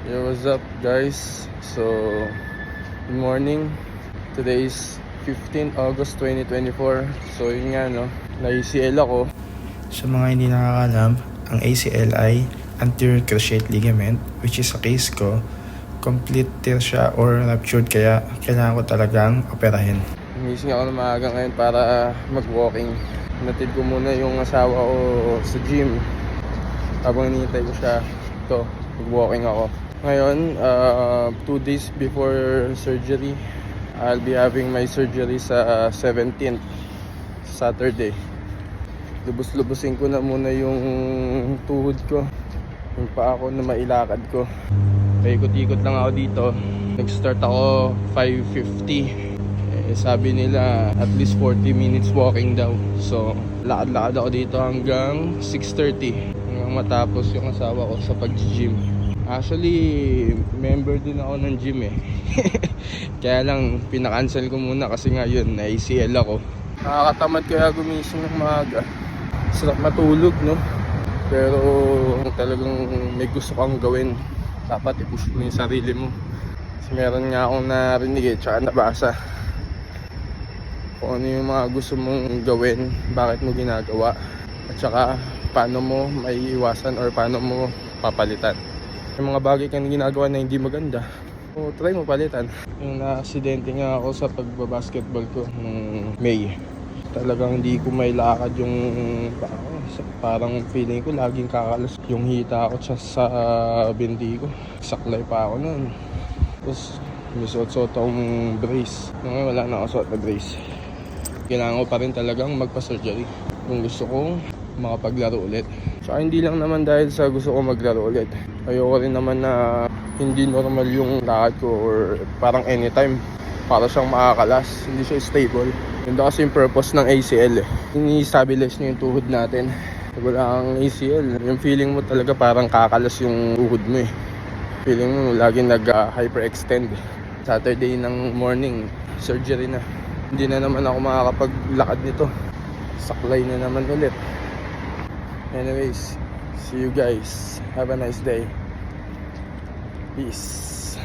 Yo, what's up guys? So, good morning. Today is 15 August 2024. So, yun nga no, na-ACL ako. Sa mga hindi nakakalam, ang ACL ay anterior cruciate ligament, which is sa case ko, complete tear siya or ruptured, kaya kailangan ko talagang operahin. Gumising ako ng maaga ngayon para mag-walking. Natid ko muna yung asawa ko sa gym. Habang hinihintay ko siya, ito, mag-walking ako. Ngayon, 2 days before surgery, I'll be having my surgery sa 17th, Saturday. Lubos-lubusin ko na muna yung tuhod ko, yung paa ko na mailakad ko. Paikot-ikot lang ako dito. Nag-start ako 5:50. Sabi nila at least 40 minutes walking daw. So, lakad-lakad ako dito hanggang 6:30. Hanggang matapos yung asawa ko sa pag-gym. Actually, member din ako ng gym eh. Kaya lang, pinakancel ko muna kasi nga yun, na-ACL ako. Nakakatamad kaya gumising ng maaga. Sarap matulog, no? Pero talagang may gusto kang gawin, dapat i-push mo yung sarili mo. Kasi meron nga akong narinig eh, tsaka nabasa. Kung ano yung mga gusto mong gawin, bakit mo ginagawa, at saka paano mo maiiwasan or paano mo papalitan. Yung mga bagay kang ginagawa na hindi maganda, o try mo palitan. Yung na-aksidente nga ako sa pagbabasketball ko nung May. Talagang hindi ko may lakad yung parang feeling ko laging kakalas yung hita ko sa bindi ko. Saklay pa ako noon. Tapos may suot-suot akong brace. Ngayon wala na ako suot na brace. Kailangan ko pa rin talagang magpa-surgery kung gusto kong makapaglaro ulit. So hindi lang naman dahil sa gusto ko maglaro ulit. Ayoko rin naman na hindi normal yung lakad ko or parang anytime para siyang makakalas, hindi siya stable. Yun daw kasi yung purpose ng ACL eh. Ini-stabilize niya yung tuhod natin. Wala ang ACL, yung feeling mo talaga parang kakalas yung tuhod mo eh. Feeling mo laging nag-hyperextend. Saturday ng morning, surgery na. Hindi na naman ako makakapaglakad nito. Saklay na naman ulit. Anyways, see you guys. Have a nice day. Peace.